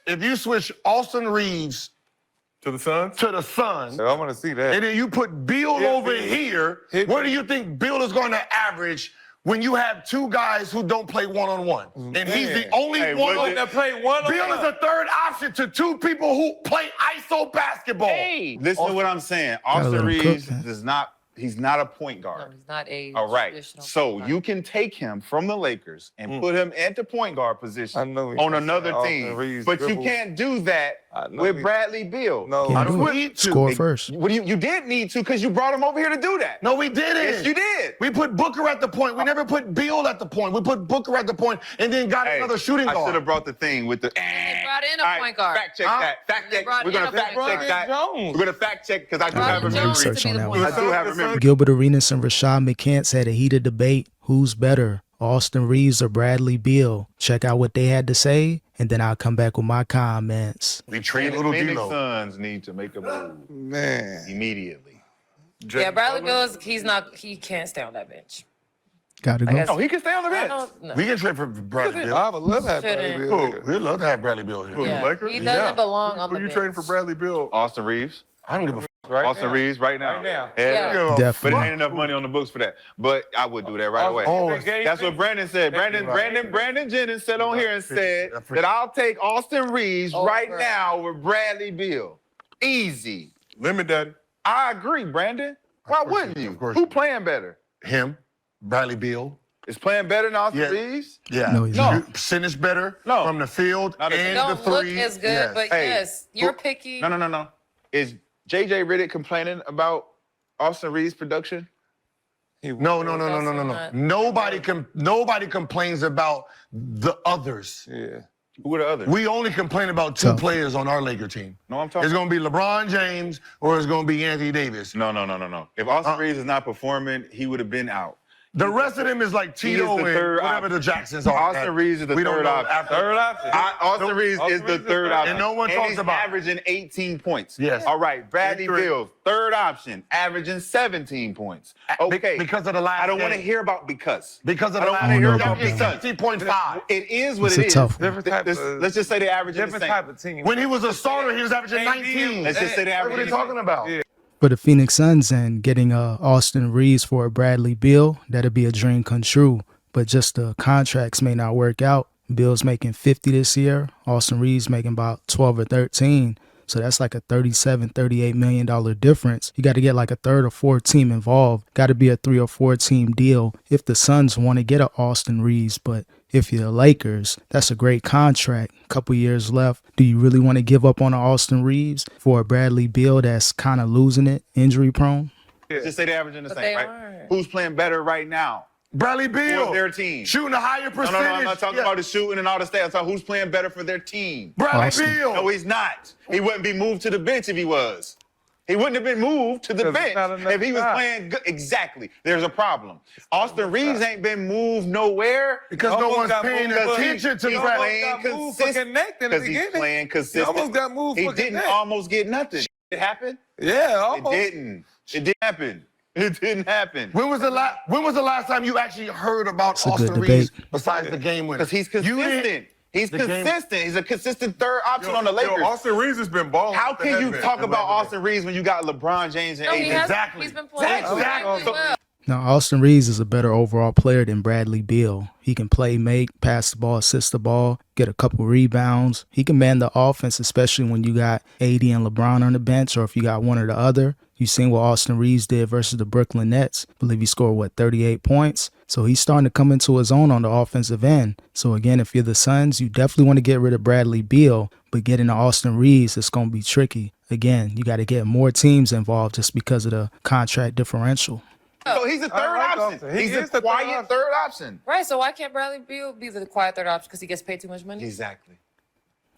if you switch Austin Reaves To the Suns? to the Suns, I want to see that. and then you put Beal over here, what do you think Beal is going to average when you have two guys who don't play one-on-one? And he's the only one that play one-on-one. Beal is a third option to two people who play ISO basketball. Hey, listen to what I'm saying. Austin Reaves he's not a point No, guard. he's not a All right. traditional point So guard. you can take him from the Lakers and put him into point guard position know on another Austin team. Reaves But you dribbles. can't do that with Bradley Beal. No. I Can't don't do it. need to. Score first. What do you did need to because you brought him over here to do that. No, we didn't. Yes, you did. We put Booker at the point. We never put Beal at the point. We put Booker at the point and then got another shooting I should guard. have brought the thing with the. They brought in a All right, point guard. Fact check that. Fact They check. brought We're in gonna a fact point check guard. that. We're gonna fact check because I do have a Brought in memory. Jones to Research be on the that point one. I do have a guard. memory. Gilbert Arenas and Rashad McCants had a heated debate. Who's better, Austin Reaves or Bradley Beal? Check out what they had to say, and then I'll come back with my comments. We trade The little Phoenix D-Lo. Suns need to make a move Man. immediately. Yeah, Bradley Beal he can't stay on that bench. Gotta I go. guess- Oh, he can stay on the I bench. don't know. We can trade for Bradley Beal. I would love to have Bradley Shouldn't. Beal. We'd love to have Bradley Beal here. Who, Yeah. the Lakers? He doesn't belong on Who the you bench. trading for Bradley Beal? Austin Reeves. I don't give a f. Right Austin now. Reeves right now. Right now. Yeah. Yeah. Definitely. But it ain't enough money on the books for that. But I would do that right away. Oh, That's what Brandon said. Brandon Jennings said on here and said that I'll take Austin Reeves right Over. now with Bradley Beal. Easy. Limit Daddy. I agree, Brandon. Why wouldn't you? Of course. Who playing better? Him, Bradley Beal. Is playing better than Austin Yeah. Reeves? Yeah. No, he's No. not. Finish better No. from the field Not a- and the Don't look three. as good, Yes. but Hey, yes, you're who- picky. No. Is JJ Redick complaining about Austin Reeves' production? No. not. Nobody complains about the others. Yeah. Who are the others? We only complain about two Tough. players on our Laker team. No, I'm talking. It's going to be LeBron James or it's going to be Anthony Davis. No. If Austin Reeves is not performing, he would have been out. The rest of them is like He is Tito the and third whatever option. the Jacksons are. Austin Reeves is the We don't third know option. after- Third option. Austin Reeves is the third option. And no one talks he's about it. averaging 18 points. Yes. All right, Bradley Three. Beal, third option, averaging 17 points. Okay. Because of the last I don't want to game. hear about because. Because of I the don't last want to hear know about about game. because. 17.5. It is what It's it a is. tough one. Different type of- Let's just say they averaging the Different same. type of team. When he was a starter, he was averaging 19. Let's just say they That's what averaging are talking about? Yeah. For the Phoenix Suns and getting Austin Reaves for a Bradley Beal, that'd be a dream come true. But just the contracts may not work out. Beal's making 50 this year. Austin Reaves making about 12 or 13. So that's like a $37, $38 million difference. You got to get like a third or fourth team involved. Got to be a 3 or 4 team deal if the Suns want to get an Austin Reaves. But if you're the Lakers, that's a great contract. Couple years left. Do you really want to give up on an Austin Reaves for a Bradley Beal that's kind of losing it, injury prone? Let's just say they're averaging the But same, they right? aren't. Who's playing better right now? Bradley Beal. For their team. Shooting a higher No, percentage. I'm not talking Yeah. about the shooting and all the stats. I'm talking who's playing better for their team. Bradley Austin. Beal. No, he's not. He wouldn't be moved to the bench if he was. He wouldn't have been moved to the Because bench it's not enough if he was time. playing good. Exactly. There's a problem. Austin Reeves ain't been moved nowhere Because no Almost one's got paying moved, but attention to he's Bradley. playing got moved for consistent. connecting at the Because he's beginning. playing He consistent. almost got moved He for didn't connect. almost get nothing. It happened. Yeah, It almost. didn't. It didn't happen. It didn't happen. When was the last time you actually heard about a good Austin debate. Reeves besides the game winner? Because he's You didn't- consistent. He's The game- consistent. He's a consistent third option on the Lakers. Austin Reeves has been balling. How with the can you headband talk in about Labor Day. Austin Reeves when you got LeBron James and No, AD? he has. Exactly. He's been playing Exactly. really well. Now, Austin Reeves is a better overall player than Bradley Beal. He can play, make, pass the ball, assist the ball, get a couple rebounds. He can man the offense, especially when you got AD and LeBron on the bench or if you got one or the other. You seen what Austin Reeves did versus the Brooklyn Nets. I believe he scored, 38 points? So he's starting to come into his own on the offensive end. So again, if you're the Suns, you definitely want to get rid of Bradley Beal, but getting to Austin Reeves, it's going to be tricky. Again, you got to get more teams involved just because of the contract differential. So he's a third like option. Austin. He He's is a the third quiet option. third option. Right, so why can't Bradley Beal be the quiet third option? Because he gets paid too much money? Exactly.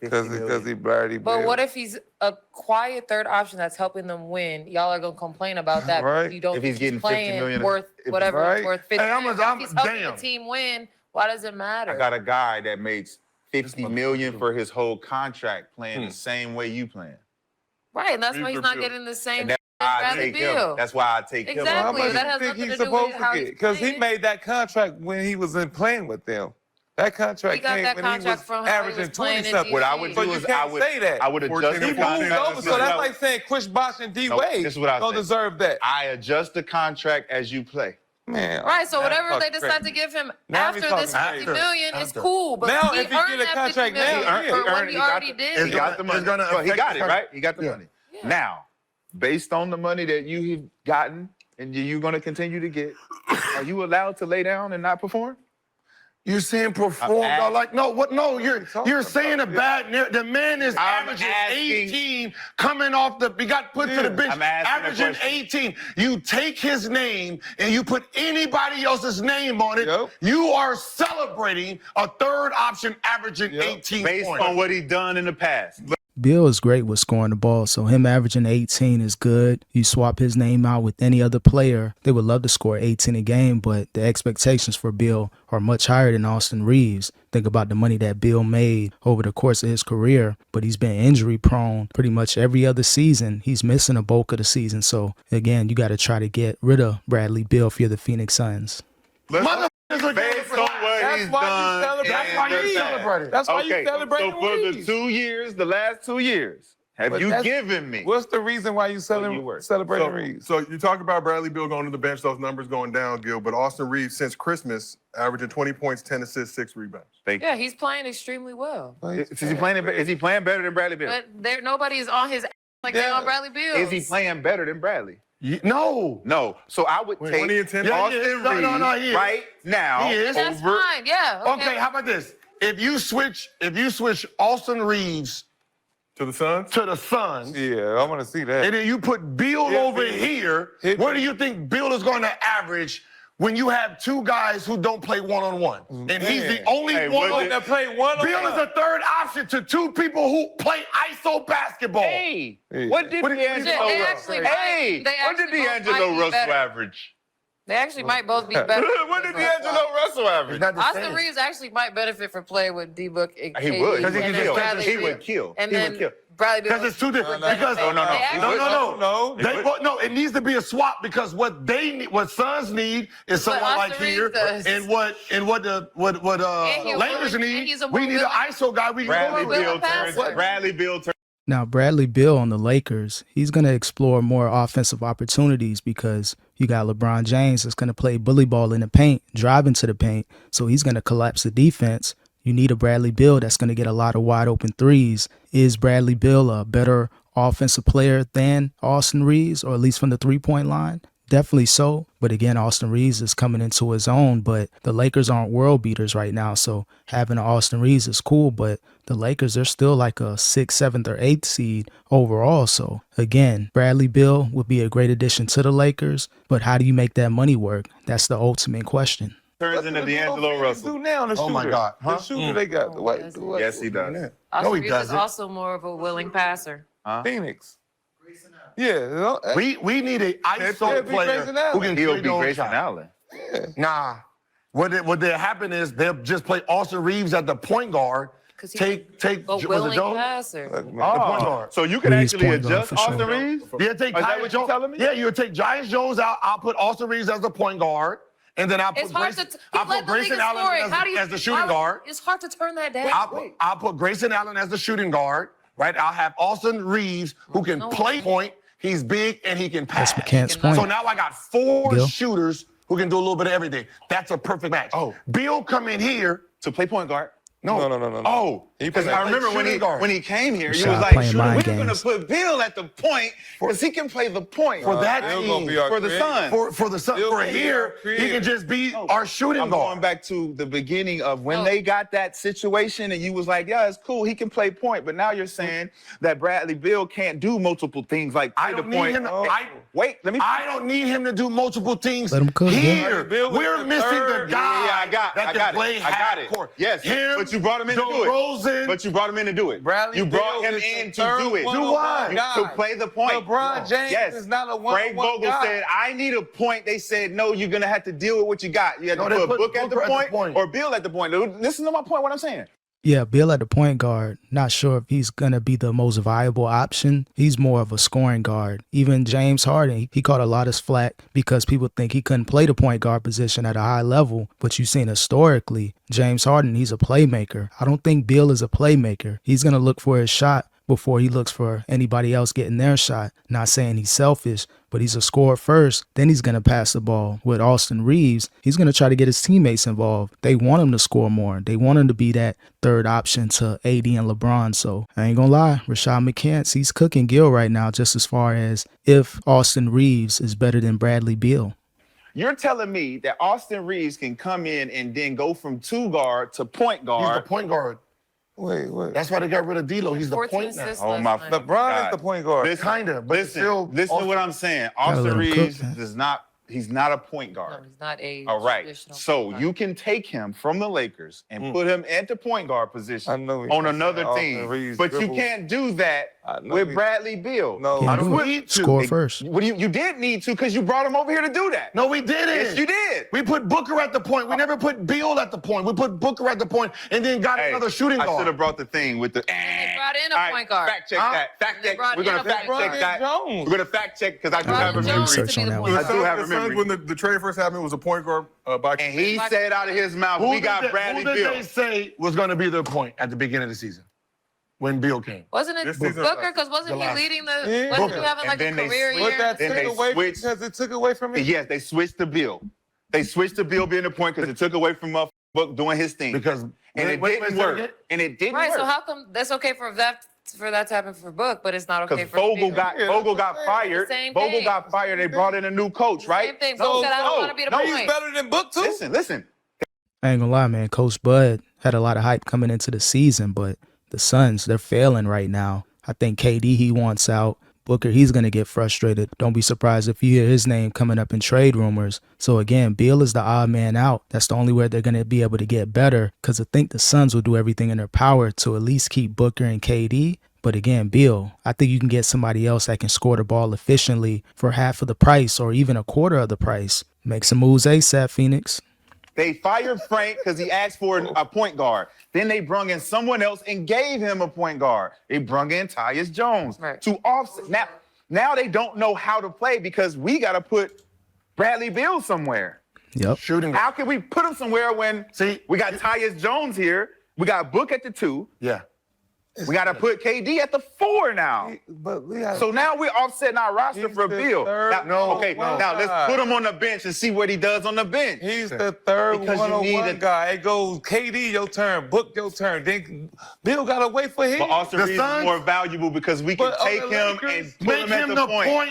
Because he Bradley But Beal. what if he's a quiet third option that's helping them win? Y'all are gonna complain about that. Right. Because you don't If think he's getting 50 playing million, worth if- whatever right. it's worth 50 Hey, I'm million. If he's helping damn. the team win, why does it matter? I got a guy that makes $50 million for his whole contract playing the same way you playing. Right, and that's why he's not Beal. getting the same And as that's why I Bradley take him. Beal. That's why I take him. Exactly. How much that do has you think nothing he's to do with supposed how to he's get? Because he playing. made that contract when he was in playing with them. That contract He got came that when he contract was from how he was averaging playing 20 in something. What I would So do you is can't say that. I would adjust He the moved contract. over, so that's like saying Chris Bosh and D No, Wade this is what I don't say. deserve that. I adjust the contract as you play. Man, Right, so now whatever you're they talking decide crazy. to give him Now we after this talking 50 million is After. cool. But Now, he if he get earned a that contract 50 million now, for what he already It's did. He got the money. It's gonna Well, he affect got the it, con- right? He got the Yeah. money. Now, based on the money that you've gotten and you're going to continue to get, are you allowed to lay down and not perform? You're saying perform, I'm dog, like no, what? No, you're saying a bad. The man is I'm averaging asking- 18, coming off the. He got put to the bench, I'm asking a averaging question. 18. You take his name and you put anybody else's name on it. Yep. You are celebrating a third option averaging Yep. 18 Based points. on what he done in the past. Beal is great with scoring the ball, so him averaging 18 is good. You swap his name out with any other player, they would love to score 18 a game, but the expectations for Beal are much higher than Austin Reaves. Think about the money that Beal made over the course of his career, but he's been injury prone pretty much every other season. He's missing a bulk of the season, so again, you got to try to get rid of Bradley Beal if you're the Phoenix Suns. Motherfuckers are Based on what That's he's why you done. celebrate. That's why you in the celebrate it. past. That's why Okay, you celebrate so for the Reaves. 2 years, the last 2 years, have But you that's- given me? What's the reason why you you were. celebrating Reaves? So you talk about Bradley Beal going to the bench, those numbers going down, Gil, but Austin Reaves since Christmas averaging 20 points, 10 assists, 6 rebounds. Yeah, he's playing extremely well. Is he playing better than Bradley Beal? But nobody is on his like they're on Bradley Beal. Is he playing better than Bradley? No. No. So I would take 20 and 10. Yeah, Austin he is. No, Reaves no, he is. right now He is. That's over. fine. Yeah. Okay, how about this? If you switch Austin Reaves To the Suns? to the Suns, Yeah, I want to see that. and then you put Beal over here, Hit what me. do you think Beal is going to average when you have two guys who don't play one-on-one? And he's the only Hey, one. what That play one Bill is a third option to two people who play ISO basketball. Hey, Yeah. what did What did- D'Angelo They Russell? actually Hey, they what did actually both might D'Angelo be Russell better. average? They actually might both be better. What did D'Angelo Russell average? It's not the Austin same. Reaves actually might benefit from playing with D-Book and He KD, would. Because he and can then kill. Bradley He Beal. would kill. And He then would kill. Bradley Beal. Because it's two different. No, Because no. They actually- No. it needs to be a swap because what they need, what Suns need is someone like Austin here, Reaves does. and what he's a Lakers willing- need. and he's a We more need an willing- ISO guy. We can Bradley go Bill to. Beal passer. turns. Bradley Beal turns. Now, Bradley Beal on the Lakers, he's going to explore more offensive opportunities because you got LeBron James that's going to play bully ball in the paint, drive into the paint, so he's going to collapse the defense. You need a Bradley Beal that's going to get a lot of wide open threes. Is Bradley Beal a better offensive player than Austin Reaves, or at least from the three-point line? Definitely so. But again, Austin Reaves is coming into his own, but the Lakers aren't world beaters right now. So having an Austin Reaves is cool, but the Lakers, they're still like a 6th, 7th, or 8th seed overall. So again, Bradley Beal would be a great addition to the Lakers, but how do you make that money work? That's the ultimate question. Turns into D'Angelo Russell. Do now, the Oh, my shooter. God. The shooter they got. What? Yes, he does. Austin he Reaves is doesn't. also more of a willing passer. Phoenix. Yeah. We need a ISO It'd be player Grayson Allen. who can He'll create be their own Grayson shot. Allen. Nah. What they'll happen is they'll just play Austin Reaves at the point guard. 'Cause he's Take a was it willing Jones? passer. The point guard. So you can Reaves actually point guard adjust for sure. Austin Reaves? Yeah, take Is that Tyus what you're Jones. telling me? Yeah, you would take Tyus Jones out. I'll put Austin Reaves as the point guard, and then I'll It's put hard Grayson, to. I'll put Grayson Allen as the shooting guard. It's hard to turn that down. I'll put Grayson Allen as the shooting guard. Right. I'll have Austin Reaves who can play point. He's big and he can pass. That's McCants' So point. So now I got four Gil? shooters who can do a little bit of everything. That's a perfect match. Oh. Bill come in here. To play point guard? No. No. Oh, because plays I remember shooting guard. when he came here, he Shot was like, playing "Sure, mind we're going to games. put Bill at the point because he can play the point For that Bill team, gonna be our for the creator. Suns." for the Sun, Bill for can be here, our he creator. can just be our shooting I'm guard. going back to the beginning of when Oh. they got that situation and you was like, yeah, it's cool. He can play point. But now you're saying that Bradley Beal can't do multiple things like play I the don't need point. him. Wait, let me. I don't need him to do multiple things. Let him cook, Here, Bill was we're the missing the third. guy Yeah, I got that can play it. I got it. half-court. Yes, him, but you brought him in to do it. DeRozan. But you brought him in to do it. Bradley you brought Beal him is the in to third do it. one-on-one why? guy. To play the point. LeBron James yes. is not a Frank one-on-one Vogel guy. said, I need a point. They said, no, you're going to have to deal with what you got. You have No, to they put put Book at the Booker point or Bill at the point. Listen to my point, what I'm saying. Yeah, Beal at the point guard, not sure if he's going to be the most viable option. He's more of a scoring guard. Even James Harden, he caught a lot of flack because people think he couldn't play the point guard position at a high level. But you've seen historically, James Harden, he's a playmaker. I don't think Beal is a playmaker. He's going to look for his shot before he looks for anybody else getting their shot. Not saying he's selfish, but he's a scorer first. Then he's going to pass the ball. With Austin Reaves, he's going to try to get his teammates involved. They want him to score more. They want him to be that third option to AD and LeBron. So I ain't going to lie, Rashad McCants, he's cooking Gil right now just as far as if Austin Reaves is better than Bradley Beal. You're telling me that Austin Reaves can come in and then go from 2 guard to point He's guard. the point guard. Wait. That's why they got rid of D'Lo. He's the 14 point now. assists Oh, last my night. LeBron is the point guard. Kinda, but Listen, still. listen to what I'm saying. Gotta let Austin him cook, Reeves man. he's not a point No, guard. he's not a All right. traditional So point guard. you can take him from the Lakers and put him at the point guard position I know he on can another say Austin team. Reeves But you dribbles. can't do that I know with he- Bradley Beal. No, Can't I do don't it. need to. Score first. What do you did need to because you brought him over here to do that. No, we didn't. Yes, you did. We put Booker at the point. We never put Beal at the point. We put Booker at the point and then got Hey, another shooting I should guard. have brought the thing with the. They brought in a All right, point guard. Fact check Huh? that. Fact They check. brought We're in gonna a fact point check guard. that. Jones. We're gonna fact check because I do Brought have a in memory. Jones to Research be on the that point one. The I do guard. have a Suns, memory. when the trade first happened, it was a point guard by. And he said out of his mouth, Who we got did Bradley they Beal. say was going to be their point at the beginning of the season when Beal came? Wasn't it This season- Booker? Because wasn't The he last- leading the? Yeah. Wasn't Booker. he having And like a then they career switched- But year? that Then took they away switched- because it took away from his. Yes, they switched to Bill. They switched to Bill being the point because it took away from Book doing his thing. Because and it wait, didn't say it work. again? And it didn't Right. work. So how come that's okay for that to happen for Book, but it's not okay Because for Vogel Beal? got Yeah, Vogel that's got what I'm fired. saying. Same Vogel thing. got fired. They brought in a new coach, right? Same thing. Vogel said, I don't want to be the No, point. he's better than Book too. Listen. I ain't gonna lie, man. Coach Bud had a lot of hype coming into the season, but the Suns, they're failing right now. I think KD, he wants out. Booker, he's going to get frustrated. Don't be surprised if you hear his name coming up in trade rumors. So again, Beal is the odd man out. That's the only way they're going to be able to get better, because I think the Suns will do everything in their power to at least keep Booker and KD. But again, Beal, I think you can get somebody else that can score the ball efficiently for half of the price or even a quarter of the price. Make some moves ASAP, Phoenix. They fired Frank because he asked for a point guard. Then they brung in someone else and gave him a point guard. They brung in Tyus Jones Right. to offset. Now they don't know how to play because we got to put Bradley Beal somewhere. Yep. Shooting. How can we put him somewhere when we got Tyus Jones here? We got Book at the 2. Yeah. We got to put KD at the 4 now. But we have So now we're offsetting our roster He's for the Beal. third Now one let's guy. put him on the bench and see what he does on the bench. He's the third Because you need one-on-one a- guy. It goes KD, your turn. Book, your turn. Then Bill got to wait for him. But Austin The Reeves Suns- is more valuable because we can But on take the him Lakers, and put Make him at him the the point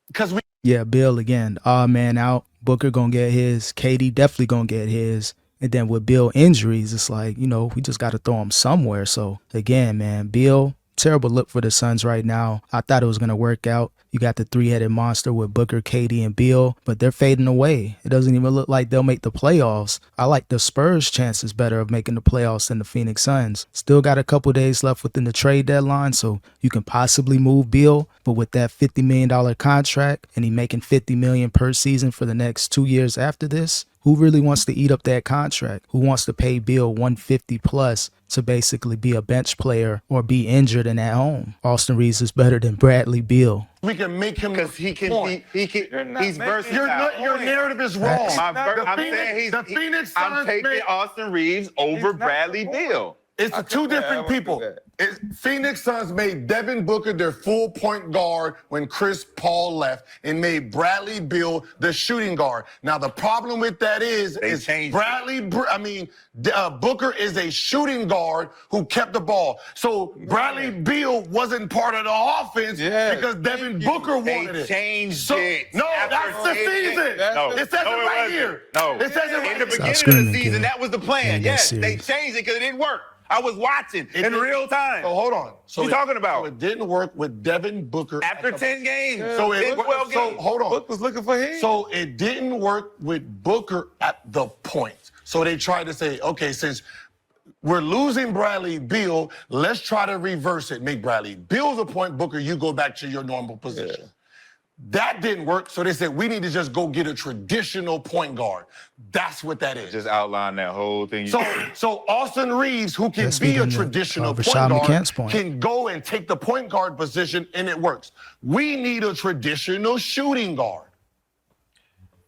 because we. Yeah, Bill again, odd man out. Booker gonna get his. KD definitely gonna get his. And then with Bill injuries, it's like, we just got to throw him somewhere. So again, man, Bill, terrible look for the Suns right now. I thought it was going to work out. You got the three-headed monster with Booker, KD, and Beal, but they're fading away. It doesn't even look like they'll make the playoffs. I like the Spurs' chances better of making the playoffs than the Phoenix Suns. Still got a couple days left within the trade deadline, so you can possibly move Beal, but with that $50 million contract and he making $50 million per season for the next 2 years after this, who really wants to eat up that contract? Who wants to pay Beal $150 plus to basically be a bench player or be injured and at home? Austin Reeves is better than Bradley Beal. We can make him because he can point. he's making- versatile. Your narrative is wrong. I'm saying the Phoenix I'm Suns taking made- Austin Reeves over not Bradley the point. Beal. It's I two could never different do people. that. Phoenix Suns made Devin Booker their full point guard when Chris Paul left and made Bradley Beal the shooting guard. Now, the problem with that is changed Booker is a shooting guard who kept the ball. So Bradley Beal wasn't part of the offense because Devin Booker wanted They it. changed So, it. no, after that's the they- season. No, It says it right wasn't. here. No. It says it right In the here. beginning of screaming, the season, kid. that was the plan. Ain't that Yes, they serious. changed it because it didn't work. I was watching in did- real time. So hold on. So What you talking about? So it didn't work with Devin Booker After 10 games. So it 12 so games. hold on. Book was looking for him. So it didn't work with Booker at the point. So they tried to say, okay, since we're losing Bradley Beal, let's try to reverse it. Make Bradley Beal the point. Booker, you go back to your normal position. That didn't work, so they said we need to just go get a traditional point guard. That's what that is. Just outline that whole thing. So Austin Reaves, who can That's be a speaking to, traditional point Rashad guard, McCants' point. can go and take the point guard position, and it works. We need a traditional shooting guard.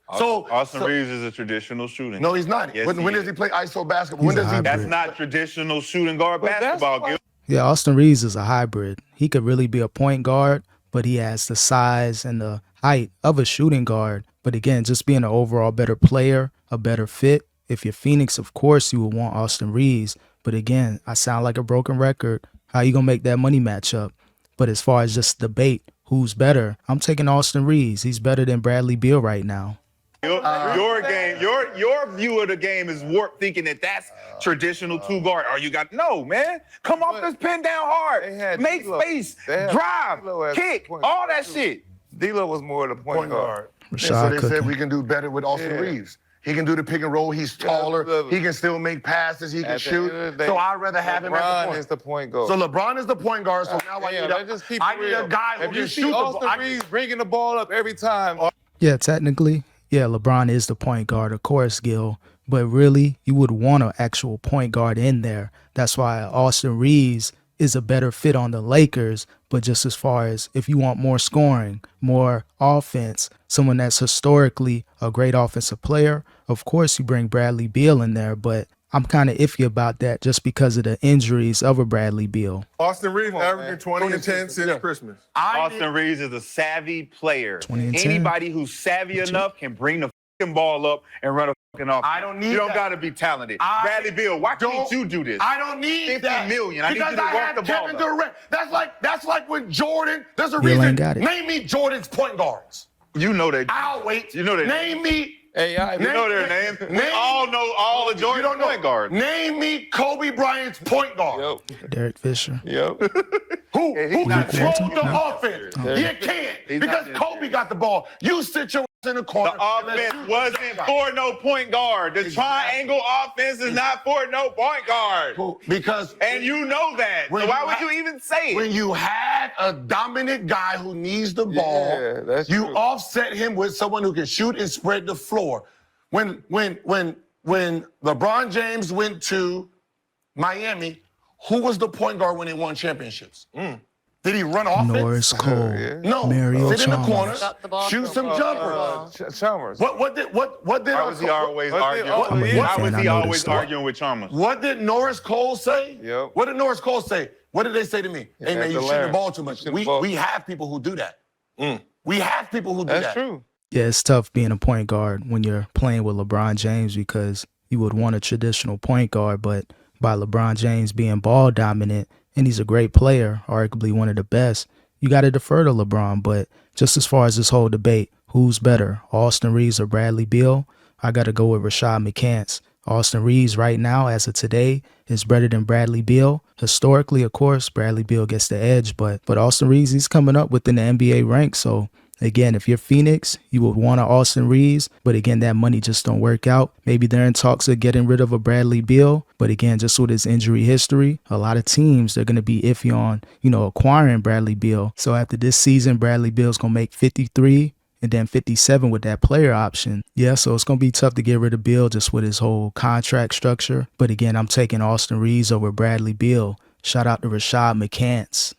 Austin Reaves is a traditional shooting. No, he's not. Yes, when does is. he play ISO basketball? He's When a does he? hybrid. That's not traditional shooting guard basketball, Gil. Yeah, Austin Reaves is a hybrid. He could really be a point guard, but he has the size and the height of a shooting guard. But again, just being an overall better player, a better fit. If you're Phoenix, of course, you would want Austin Reaves. But again, I sound like a broken record. How you going to make that money match up? But as far as just debate, who's better? I'm taking Austin Reaves. He's better than Bradley Beal right now. Your game, your view of the game is warped, thinking that that's traditional two guard. Or you got no man. Come off this pin down hard, make space, drive, kick, all that shit. D'Lo was more the point guard. And so Rashad they said cooking. we can do better with Austin Reaves. He can do the pick and roll. He's taller. He can still make passes. He can At the shoot. end of the day, So I'd rather have him at the LeBron point. is the point guard. So LeBron is the point guard. So now I need a guy who If you can see shoot the Austin ball. Reaves bringing the ball up every time. Yeah, technically, yeah, LeBron is the point guard, of course, Gil. But really, you would want an actual point guard in there. That's why Austin Reaves is a better fit on the Lakers. But just as far as if you want more scoring, more offense, someone that's historically a great offensive player, of course you bring Bradley Beal in there. But I'm kind of iffy about that just because of the injuries of a Bradley Beal. Austin Reaves averaging 20 and 10 since Christmas. Austin Reaves is a savvy player. 20 and 10. Anybody who's savvy enough can bring the fucking ball up and run a fucking offense. I don't need You don't that. got to be talented. Bradley Beal, why can't you do this? I don't need 50 that. million. I need because you to I walk have the ball Kevin up. Durant. That's like when Jordan. There's a Bill reason. ain't got it. Name me Jordan's point guards. You know that. I'll wait. You know that. Name me. Hey, y'all, You know their name. We Name- all know all the You Jordan don't know. point guards. Name me Kobe Bryant's point guard. Derek Fisher. Who not controlled the No. offense? Oh. You can't He's because not Kobe got the ball. You sit your ass in the corner. The offense wasn't for no point guard. The triangle offense is not for no point guard. Because And you know that. So When why you would ha- you even say it? when you had a dominant guy who needs the ball, Yeah, that's you true. offset him with someone who can shoot and spread the floor. When LeBron James went to Miami, who was the point guard when they won championships? Did he run offense? Norris Cole. No. Mario Sit in the Chalmers. corner, Got the ball shoot to some the jumpers. Chalmers. What did Why was he always What arguing? did- I'm a Heat Why fan, was I he know always this stuff. arguing with Chalmers? What did Norris Cole say? Yep. What did Norris Cole say? What did they say to me? Hey, man, had you to shoot the learn. ball too much. You shoot the ball. We have people who do that. We have people who do That's that. true. Yeah, it's tough being a point guard when you're playing with LeBron James because you would want a traditional point guard, but by LeBron James being ball dominant, and he's a great player, arguably one of the best, you got to defer to LeBron. But just as far as this whole debate, who's better, Austin Reaves or Bradley Beal, I got to go with Rashad McCants. Austin Reaves right now, as of today, is better than Bradley Beal. Historically, of course, Bradley Beal gets the edge, but Austin Reaves, he's coming up within the NBA ranks. So again, if you're Phoenix, you would want an Austin Reaves, but again, that money just don't work out. Maybe they're in talks of getting rid of a Bradley Beal, but again, just with his injury history, a lot of teams, they're going to be iffy on, acquiring Bradley Beal. So after this season, Bradley Beal's going to make 53 and then 57 with that player option. Yeah, so it's going to be tough to get rid of Beal just with his whole contract structure. But again, I'm taking Austin Reaves over Bradley Beal. Shout out to Rashad McCants.